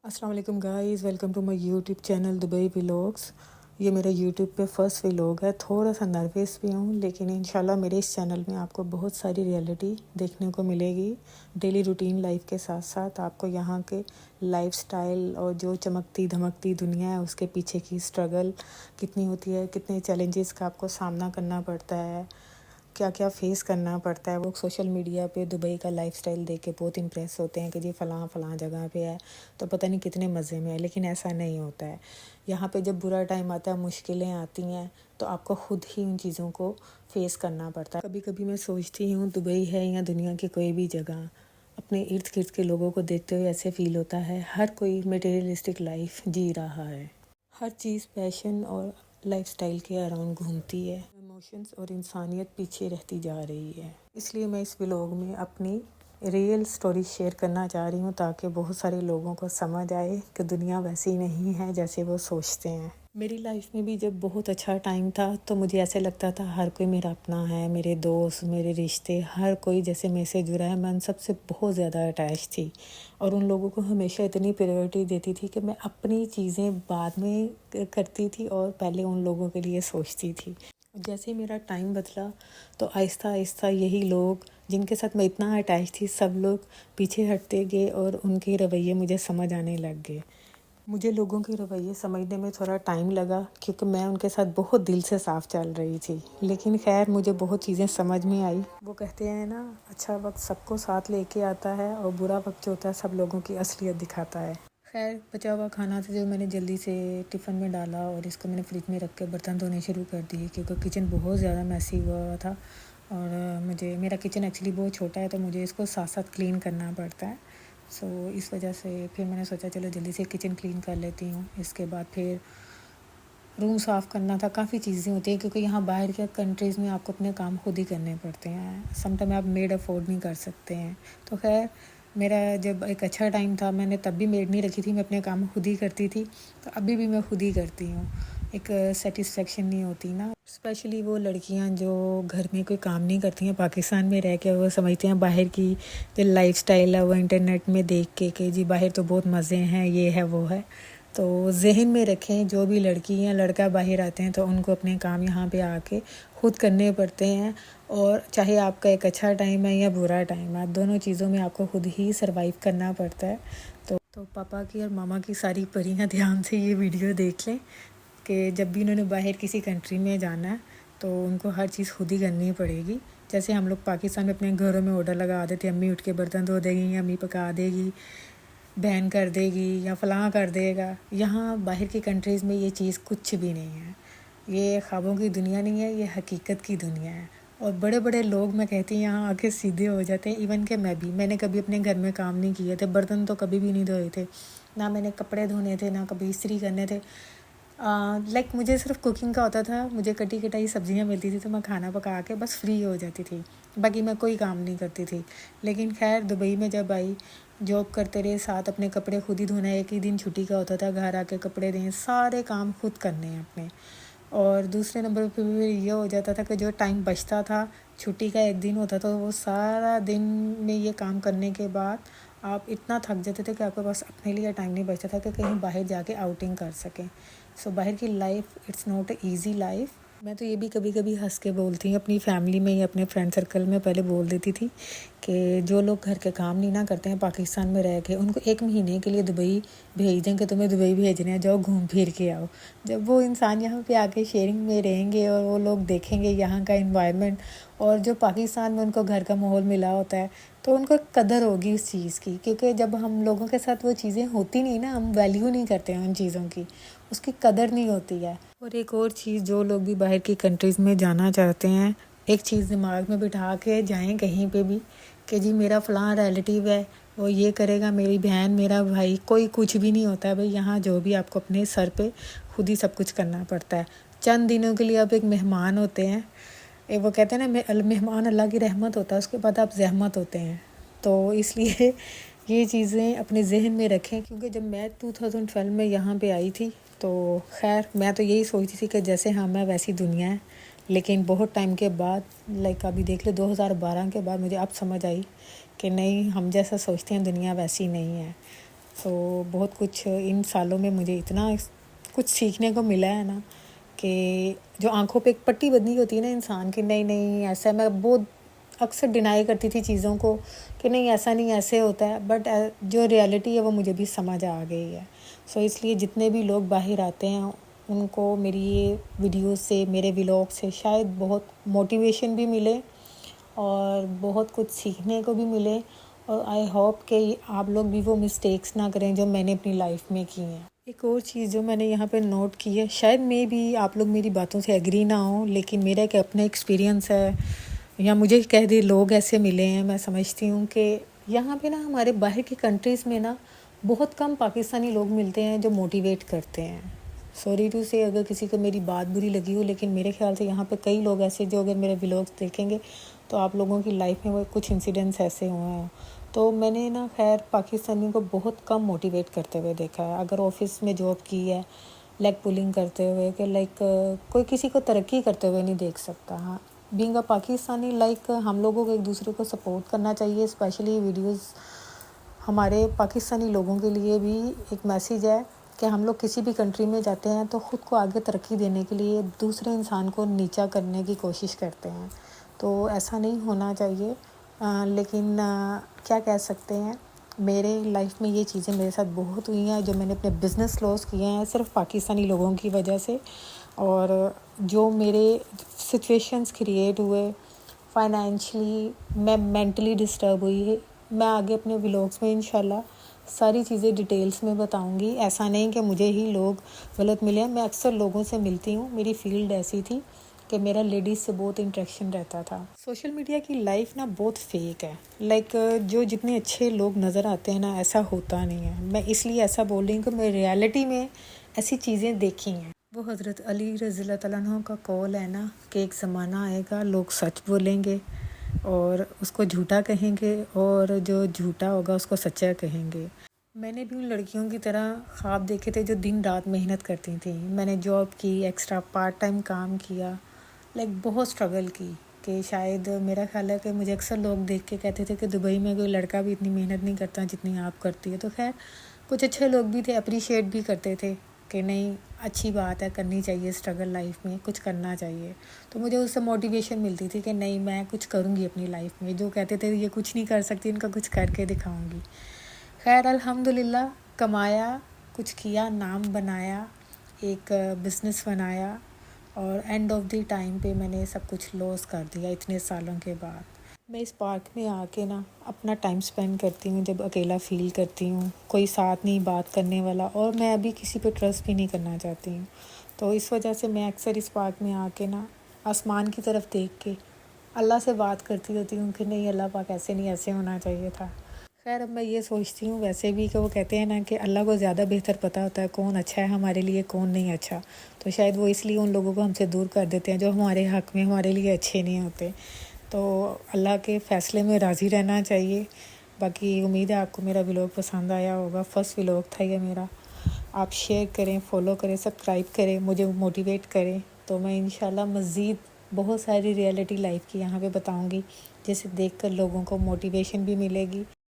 السلام علیکم guys, welcome to my YouTube channel Dubai vlogs. یہ میرا یوٹیوب پہ فرسٹ ولاگ ہے، تھوڑا سا نروس بھی ہوں، لیکن انشاءاللہ میرے اس چینل میں آپ کو بہت ساری ریئلٹی دیکھنے کو ملے گی ڈیلی روٹین لائف کے ساتھ ساتھ۔ آپ کو یہاں کے لائف سٹائل اور جو چمکتی دھمکتی دنیا ہے اس کے پیچھے کی سٹرگل کتنی ہوتی ہے، کتنے چیلنجز کا آپ کو سامنا کرنا پڑتا ہے، کیا کیا فیس کرنا پڑتا ہے۔ وہ سوشل میڈیا پہ دبئی کا لائف سٹائل دیکھ کے بہت امپریس ہوتے ہیں کہ جی فلاں فلاں جگہ پہ ہے تو پتہ نہیں کتنے مزے میں ہے، لیکن ایسا نہیں ہوتا ہے۔ یہاں پہ جب برا ٹائم آتا ہے، مشکلیں آتی ہیں، تو آپ کو خود ہی ان چیزوں کو فیس کرنا پڑتا ہے۔ کبھی کبھی میں سوچتی ہوں دبئی ہے یا دنیا کی کوئی بھی جگہ، اپنے ارد گرد کے لوگوں کو دیکھتے ہوئے ایسے فیل ہوتا ہے ہر کوئی میٹیریلسٹک لائف جی رہا ہے، ہر چیز پیشن اور لائف سٹائل کے اراؤنڈ گھومتی ہے، ایموشنز اور انسانیت پیچھے رہتی جا رہی ہے۔ اس لیے میں اس ولاگ میں اپنی ریئل سٹوری شیئر کرنا چاہ رہی ہوں تاکہ بہت سارے لوگوں کو سمجھ آئے کہ دنیا ویسی نہیں ہے جیسے وہ سوچتے ہیں۔ میری لائف میں بھی جب بہت اچھا ٹائم تھا تو مجھے ایسے لگتا تھا ہر کوئی میرا اپنا ہے، میرے دوست، میرے رشتے، ہر کوئی جیسے میرے سے جڑا ہے۔ میں ان سب سے بہت زیادہ اٹیچ تھی اور ان لوگوں کو ہمیشہ اتنی پریورٹی دیتی تھی کہ میں اپنی چیزیں بعد میں کرتی تھی اور پہلے ان لوگوں کے لیے سوچتی تھی۔ جیسے ہی میرا ٹائم بدلا تو آہستہ آہستہ یہی لوگ جن کے ساتھ میں اتنا اٹیچ تھی، سب لوگ پیچھے ہٹتے گئے اور ان کے رویے مجھے سمجھ آنے لگ گئے۔ مجھے لوگوں کے رویے سمجھنے میں تھوڑا ٹائم لگا کیونکہ میں ان کے ساتھ بہت دل سے صاف چل رہی تھی، لیکن خیر مجھے بہت چیزیں سمجھ میں آئی۔ وہ کہتے ہیں نا، اچھا وقت سب کو ساتھ لے کے آتا ہے اور برا وقت جو ہوتا ہے سب لوگوں کی اصلیت دکھاتا ہے۔ خیر بچا ہوا کھانا تھا جو میں نے جلدی سے ٹفن میں ڈالا اور اس کو میں نے فریج میں رکھ کے برتن دھونے شروع کر دیے کیونکہ کچن بہت زیادہ میسی ہوا تھا اور میرا کچن ایکچولی بہت چھوٹا ہے تو مجھے اس کو ساتھ ساتھ کلین کرنا پڑتا ہے۔ اس وجہ سے پھر میں نے سوچا چلو جلدی سے کچن کلین کر لیتی ہوں۔ اس کے بعد پھر روم صاف کرنا تھا، کافی چیزیں ہوتی ہیں کیونکہ یہاں باہر کے کنٹریز میں آپ کو اپنے کام خود ہی کرنے پڑتے ہیں، سم ٹائم آپ میڈ افورڈ نہیں کر سکتے ہیں۔ تو خیر میرا جب ایک اچھا ٹائم تھا، میں نے تب بھی میڈ نہیں رکھی تھی، میں اپنے کام خود ہی کرتی تھی، تو ابھی بھی میں خود ہی کرتی ہوں۔ ایک سیٹسفیکشن نہیں ہوتی نا، اسپیشلی وہ لڑکیاں جو گھر میں کوئی کام نہیں کرتی ہیں پاکستان میں رہ کے، وہ سمجھتے ہیں باہر کی جو لائف سٹائل ہے وہ انٹرنیٹ میں دیکھ کے کہ جی باہر تو بہت مزے ہیں، یہ ہے وہ ہے۔ تو ذہن میں رکھیں جو بھی لڑکی یا لڑکا باہر آتے ہیں تو ان کو اپنے کام یہاں پہ آ کے خود کرنے پڑتے ہیں، اور چاہے آپ کا ایک اچھا ٹائم ہے یا برا ٹائم ہے، دونوں چیزوں میں آپ کو خود ہی سروائیو کرنا پڑتا ہے۔ تو پاپا کی اور ماما کی ساری پریاں دھیان سے یہ ویڈیو دیکھ لیں کہ جب بھی انہوں نے باہر کسی کنٹری میں جانا ہے تو ان کو ہر چیز خود ہی کرنی پڑے گی۔ جیسے ہم لوگ پاکستان میں اپنے گھروں میں آرڈر لگا دیتے، امی اٹھ کے برتن دھو دے گی، امی پکا دے گی، بہن کر دے گی یا فلاں کر دے گا۔ یہاں باہر کی کنٹریز میں یہ چیز کچھ بھی نہیں ہے، یہ خوابوں کی دنیا نہیں ہے، یہ حقیقت کی دنیا ہے۔ اور بڑے بڑے لوگ میں کہتی ہیں یہاں آ کے سیدھے ہو جاتے ہیں، ایون کہ میں نے کبھی اپنے گھر میں کام نہیں کیے تھے، برتن تو کبھی بھی نہیں دھوئے تھے، نہ میں نے کپڑے دھونے تھے، نہ کبھی استری کرنے تھے۔ مجھے صرف کوکنگ کا ہوتا تھا، مجھے کٹی کٹائی سبزیاں ملتی تھی تو میں کھانا پکا کے بس فری ہو جاتی تھی، باقی میں کوئی کام نہیں کرتی تھی۔ لیکن خیر دبئی میں جب آئی، جاب کرتے رہے، ساتھ اپنے کپڑے خود ہی دھونا، ایک ہی دن چھٹی کا ہوتا تھا، گھر آ کے کپڑے دیں، سارے کام خود کرنے ہیں اپنے۔ اور دوسرے نمبر پہ یہ ہو جاتا تھا کہ جو ٹائم بچتا تھا، چھٹی کا ایک دن ہوتا تھا، وہ سارا دن میں یہ کام کرنے کے بعد آپ اتنا تھک جاتے تھے کہ آپ کے پاس اپنے لیے ٹائم نہیں بچتا تھا کہ کہیں باہر جا کے آؤٹنگ کر سکیں۔ باہر کی life it's not a easy life. میں تو یہ بھی کبھی کبھی ہنس کے بولتی ہوں، اپنی فیملی میں یا اپنے فرینڈ سرکل میں پہلے بول دیتی تھی کہ جو لوگ گھر کے کام نہیں نہ کرتے ہیں پاکستان میں رہ کے، ان کو ایک مہینے کے لیے دبئی بھیج دیں کہ تمہیں دبئی بھیجنے ہیں، جاؤ گھوم پھر کے آؤ۔ جب وہ انسان یہاں پہ آ کے شیئرنگ میں رہیں گے اور وہ لوگ دیکھیں گے یہاں کا انوائرمنٹ اور جو پاکستان میں ان کو گھر کا ماحول ملا ہوتا ہے، تو ان کو قدر ہوگی اس چیز کی، کیونکہ جب ہم لوگوں کے ساتھ وہ چیزیں ہوتی نہیں نا، ہم ویلیو نہیں کرتے ہیں ان چیزوں کی، اس کی قدر نہیں ہوتی ہے۔ اور ایک اور چیز، جو لوگ بھی باہر کی کنٹریز میں جانا چاہتے ہیں، ایک چیز دماغ میں بٹھا کے جائیں کہیں پہ بھی کہ جی میرا فلاں ریلیٹیو ہے، وہ یہ کرے گا، میری بہن، میرا بھائی، کوئی کچھ بھی نہیں ہوتا ہے بھائی۔ یہاں جو بھی آپ کو اپنے سر پہ خود ہی سب کچھ کرنا پڑتا ہے۔ چند دنوں کے لیے آپ ایک مہمان ہوتے ہیں، وہ کہتے ہیں نا مہمان اللہ کی رحمت ہوتا ہے، اس کے بعد آپ زحمت ہوتے ہیں۔ تو اس لیے یہ چیزیں اپنے ذہن میں رکھیں، کیونکہ جب میں 2012 میں یہاں پہ آئی تھی تو خیر میں تو یہی سوچتی تھی کہ جیسے ہم ہیں ویسی دنیا ہے، لیکن بہت ٹائم کے بعد ابھی دیکھ لیں 2012 کے بعد مجھے اب سمجھ آئی کہ نہیں، ہم جیسا سوچتے ہیں دنیا ویسی نہیں ہے۔ تو بہت کچھ ان سالوں میں مجھے اتنا کچھ سیکھنے کو ملا ہے نا کہ جو آنکھوں پہ ایک پٹی بندھی ہوتی ہے نا انسان کی، نہیں ایسا، میں بہت اکثر ڈینائی کرتی تھی چیزوں کو کہ نہیں ایسا نہیں، ایسے ہوتا ہے، بٹ جو ریالٹی ہے وہ مجھے بھی سمجھ آ گئی ہے۔ سو اس لیے جتنے بھی لوگ باہر آتے ہیں ان کو میری یہ ویڈیوز سے، میرے ولاگ سے شاید بہت موٹیویشن بھی ملے اور بہت کچھ سیکھنے کو بھی ملے، اور آئی ہوپ کہ آپ لوگ بھی وہ مسٹیکس نہ کریں جو میں نے اپنی لائف میں کی ہیں۔ ایک اور چیز جو میں نے یہاں پہ نوٹ کی ہے، شاید میں بھی آپ لوگ میری باتوں سے ایگری نہ ہوں، لیکن میرا ایک اپنا ایکسپیرینس ہے، یا مجھے کہہ دے لوگ ایسے ملے ہیں، میں سمجھتی ہوں کہ یہاں پہ نا ہمارے باہر کی کنٹریز میں نا بہت کم پاکستانی لوگ ملتے ہیں جو موٹیویٹ کرتے ہیں۔ سوری ٹو سے اگر کسی کو میری بات بری لگی ہو، لیکن میرے خیال سے یہاں پہ کئی لوگ ایسے جو اگر میرے ولاگس دیکھیں گے تو آپ لوگوں کی لائف میں وہ کچھ انسیڈنٹس ایسے ہوئے ہیں۔ تو میں نے نا خیر پاکستانیوں کو بہت کم موٹیویٹ کرتے ہوئے دیکھا ہے، اگر آفس میں جاب کی ہے لیگ پولنگ کرتے ہوئے، کہ کوئی کسی کو ترقی کرتے ہوئے نہیں دیکھ سکتا۔ ہاں، بینگ اے پاکستانی ہم لوگوں کو ایک دوسرے کو سپورٹ کرنا چاہیے، اسپیشلی ویڈیوز ہمارے پاکستانی لوگوں کے لیے بھی ایک میسیج ہے کہ ہم لوگ کسی بھی کنٹری میں جاتے ہیں تو خود کو آگے ترقی دینے کے لیے دوسرے انسان کو نیچا کرنے کی کوشش کرتے ہیں، تو ایسا نہیں ہونا چاہیے۔ لیکن کیا کہہ سکتے ہیں، میرے لائف میں یہ چیزیں میرے ساتھ بہت ہوئی ہیں جو میں نے اپنے بزنس لاس کیے ہیں صرف پاکستانی لوگوں کی وجہ سے، اور جو میرے سچویشنز کریٹ ہوئے فائنینشلی، میں مینٹلی ڈسٹرب ہوئی ہے، میں آگے اپنے ولاگس میں انشاءاللہ ساری چیزیں ڈیٹیلز میں بتاؤں گی۔ ایسا نہیں کہ مجھے ہی لوگ غلط ملے ہیں، میں اکثر لوگوں سے ملتی ہوں، میری فیلڈ ایسی تھی کہ میرا لیڈیز سے بہت انٹریکشن رہتا تھا۔ سوشل میڈیا کی لائف نا بہت فیک ہے، جو جتنے اچھے لوگ نظر آتے ہیں نا ایسا ہوتا نہیں ہے۔ میں اس لیے ایسا بول رہی ہوں کہ میں ریالٹی میں ایسی چیزیں دیکھی ہیں۔ وہ حضرت علی رضی اللہ تعالیٰ عنہ کا قول ہے نا کہ ایک زمانہ آئے گا لوگ سچ بولیں گے اور اس کو جھوٹا کہیں گے، اور جو جھوٹا ہوگا اس کو سچا کہیں گے۔ میں نے بھی ان لڑکیوں کی طرح خواب دیکھے تھے جو دن رات محنت کرتی تھیں، میں نے جاب کی، ایکسٹرا پارٹ ٹائم کام کیا، بہت سٹرگل کی، کہ شاید میرا خیال ہے کہ مجھے اکثر لوگ دیکھ کے کہتے تھے کہ دبئی میں کوئی لڑکا بھی اتنی محنت نہیں کرتا جتنی آپ کرتی ہے، تو خیر کچھ اچھے لوگ بھی تھے، اپریشیٹ بھی کرتے تھے کہ نہیں اچھی بات ہے، کرنی چاہیے سٹرگل لائف میں، کچھ کرنا چاہیے، تو مجھے اس سے موٹیویشن ملتی تھی کہ نہیں میں کچھ کروں گی اپنی لائف میں، جو کہتے تھے یہ کچھ نہیں کر سکتی ان کا کچھ کر کے دکھاؤں گی۔ خیر الحمدللہ کمایا، کچھ کیا، نام بنایا، ایک بزنس بنایا، اور اینڈ آف دی ٹائم پہ میں نے سب کچھ لوس کر دیا اتنے سالوں کے بعد۔ میں اس پارک میں آ کے نا اپنا ٹائم سپینڈ کرتی ہوں جب اکیلا فیل کرتی ہوں، کوئی ساتھ نہیں بات کرنے والا، اور میں ابھی کسی پہ ٹرسٹ بھی نہیں کرنا چاہتی ہوں، تو اس وجہ سے میں اکثر اس پارک میں آ کے نا آسمان کی طرف دیکھ کے اللہ سے بات کرتی ہوتی ہوں کہ نہیں اللہ پاک ایسے نہیں، ایسے ہونا چاہیے تھا۔ خیر اب میں یہ سوچتی ہوں ویسے بھی کہ وہ کہتے ہیں نا کہ اللہ کو زیادہ بہتر پتہ ہوتا ہے کون اچھا ہے ہمارے لیے، کون نہیں اچھا، تو شاید وہ اس لیے ان لوگوں کو ہم سے دور کر دیتے ہیں جو ہمارے حق میں ہمارے لیے اچھے نہیں ہوتے، تو اللہ کے فیصلے میں راضی رہنا چاہیے۔ باقی امید ہے آپ کو میرا ولاگ پسند آیا ہوگا، فرسٹ ولاگ تھا یہ میرا، آپ شیئر کریں، فالو کریں، سبسکرائب کریں، مجھے موٹیویٹ کریں، تو میں انشاءاللہ مزید بہت ساری ریئلٹی لائف کی یہاں پہ بتاؤں گی، جسے دیکھ کر لوگوں کو موٹیویشن بھی ملے گی۔